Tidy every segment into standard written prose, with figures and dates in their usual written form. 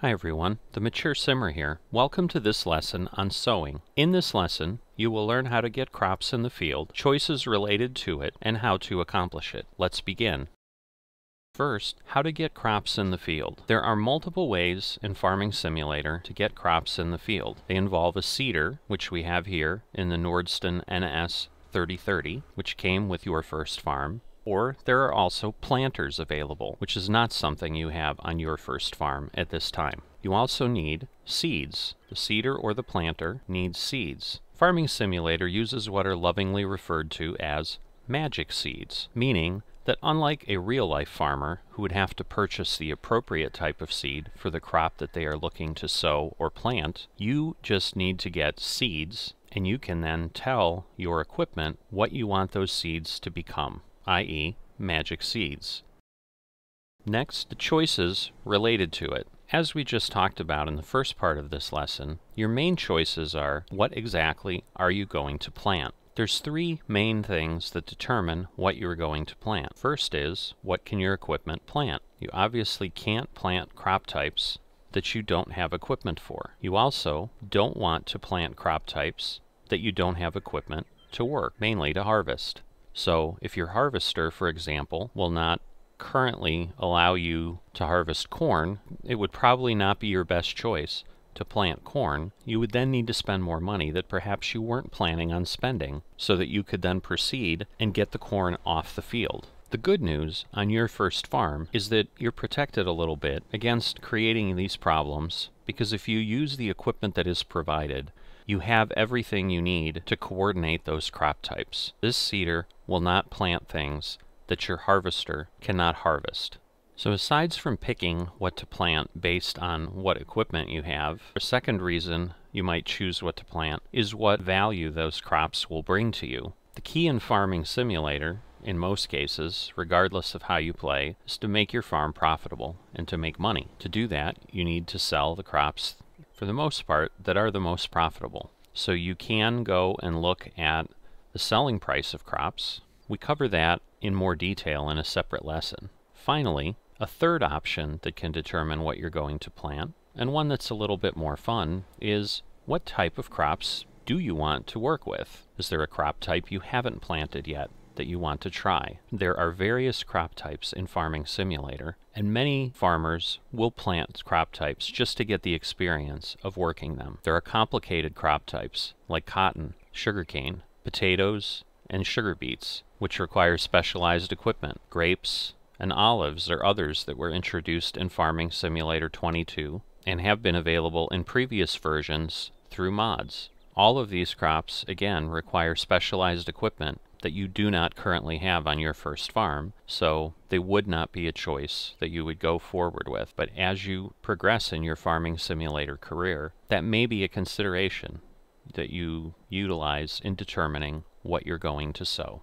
Hi everyone, the Mature Simmer here. Welcome to this lesson on sowing. In this lesson, you will learn how to get crops in the field, choices related to it, and how to accomplish it. Let's begin. First, how to get crops in the field. There are multiple ways in Farming Simulator to get crops in the field. They involve a seeder, which we have here in the Nordson NS 3030, which came with your first farm. Or there are also planters available, which is not something you have on your first farm at this time. You also need seeds. The seeder or the planter needs seeds. Farming Simulator uses what are lovingly referred to as magic seeds, meaning that unlike a real-life farmer who would have to purchase the appropriate type of seed for the crop that they are looking to sow or plant, you just need to get seeds, and you can then tell your equipment what you want those seeds to become, i.e., magic seeds. Next, the choices related to it. As we just talked about in the first part of this lesson, your main choices are what exactly are you going to plant. There's three main things that determine what you're going to plant. First is, what can your equipment plant? You obviously can't plant crop types that you don't have equipment for. You also don't want to plant crop types that you don't have equipment to work, mainly to harvest. So if your harvester, for example, will not currently allow you to harvest corn, it would probably not be your best choice to plant corn. You would then need to spend more money that perhaps you weren't planning on spending so that you could then proceed and get the corn off the field. The good news on your first farm is that you're protected a little bit against creating these problems, because if you use the equipment that is provided, you have everything you need to coordinate those crop types. This seeder will not plant things that your harvester cannot harvest. So aside from picking what to plant based on what equipment you have, a second reason you might choose what to plant is what value those crops will bring to you. The key in Farming Simulator, in most cases, regardless of how you play, is to make your farm profitable and to make money. To do that, you need to sell the crops, for the most part, that are the most profitable. So you can go and look at the selling price of crops. We cover that in more detail in a separate lesson. Finally, a third option that can determine what you're going to plant, and one that's a little bit more fun, is what type of crops do you want to work with? Is there a crop type you haven't planted yet that you want to try? There are various crop types in Farming Simulator, and many farmers will plant crop types just to get the experience of working them. There are complicated crop types like cotton, sugarcane, potatoes, and sugar beets, which require specialized equipment. Grapes and olives are others that were introduced in Farming Simulator 22 and have been available in previous versions through mods. All of these crops, again, require specialized equipment that you do not currently have on your first farm, so they would not be a choice that you would go forward with. But as you progress in your Farming Simulator career, that may be a consideration that you utilize in determining what you're going to sow.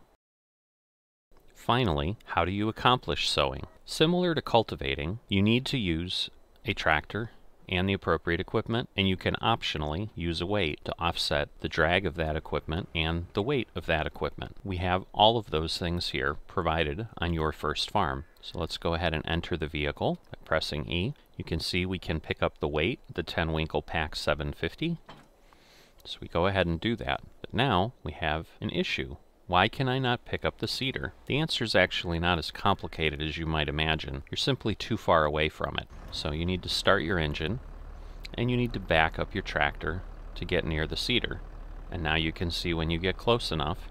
Finally, how do you accomplish sowing? Similar to cultivating, you need to use a tractor and the appropriate equipment, and you can optionally use a weight to offset the drag of that equipment and the weight of that equipment. We have all of those things here provided on your first farm. So let's go ahead and enter the vehicle by pressing E. You can see we can pick up the weight, the 10 Winkle Pack 750. So we go ahead and do that. But now we have an issue. Why can I not pick up the seeder? The answer is actually not as complicated as you might imagine. You're simply too far away from it. So you need to start your engine, and you need to back up your tractor to get near the seeder. And now you can see when you get close enough,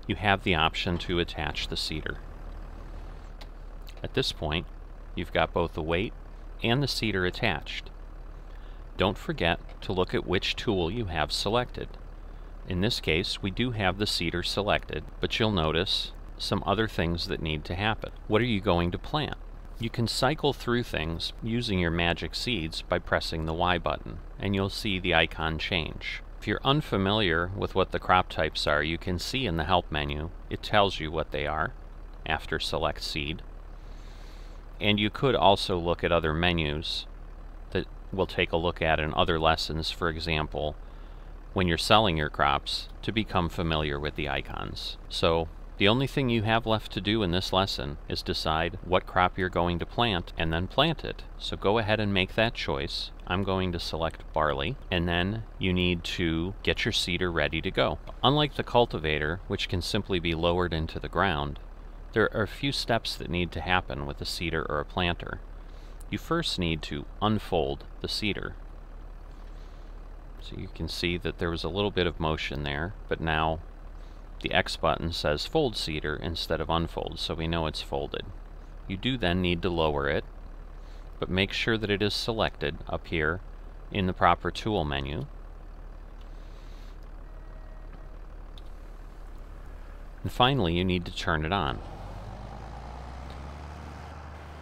you have the option to attach the seeder. At this point, you've got both the weight and the seeder attached. Don't forget to look at which tool you have selected. In this case, we do have the seeder selected, but you'll notice some other things that need to happen. What are you going to plant? You can cycle through things using your magic seeds by pressing the Y button, and you'll see the icon change. If you're unfamiliar with what the crop types are, you can see in the Help menu, it tells you what they are after Select Seed. And you could also look at other menus that we'll take a look at in other lessons, for example, when you're selling your crops, to become familiar with the icons. So The only thing you have left to do in this lesson is decide what crop you're going to plant and then plant it. So go ahead and make that choice. I'm going to select barley, and then you need to get your seeder ready to go. Unlike the cultivator, which can simply be lowered into the ground, there are a few steps that need to happen with a seeder or a planter. You first need to unfold the seeder. So you can see that there was a little bit of motion there, but now the X button says fold seeder instead of unfold, so we know it's folded. You do then need to lower it, but make sure that it is selected up here in the proper tool menu. And finally, you need to turn it on.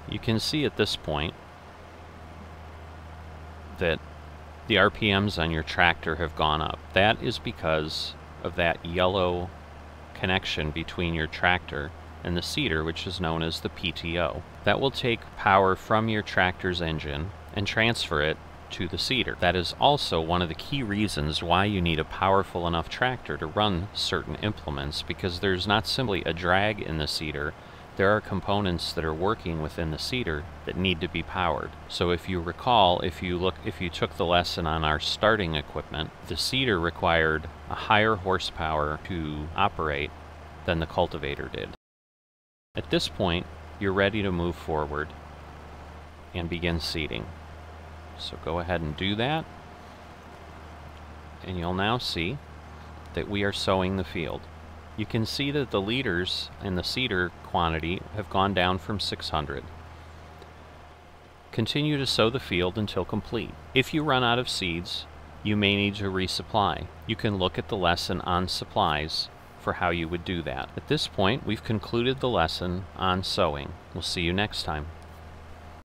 You can see at this point that the RPMs on your tractor have gone up. That is because of that yellow connection between your tractor and the seeder, which is known as the PTO. That will take power from your tractor's engine and transfer it to the seeder. That is also one of the key reasons why you need a powerful enough tractor to run certain implements, because there's not simply a drag in the seeder, there are components that are working within the seeder that need to be powered. So if you recall, if you took the lesson on our starting equipment, the seeder required a higher horsepower to operate than the cultivator did. At this point, you're ready to move forward and begin seeding. So go ahead and do that, and you'll now see that we are sowing the field. You can see that the liters in the seeder quantity have gone down from 600. Continue to sow the field until complete. If you run out of seeds, you may need to resupply. You can look at the lesson on supplies for how you would do that. At this point, we've concluded the lesson on sowing. We'll see you next time.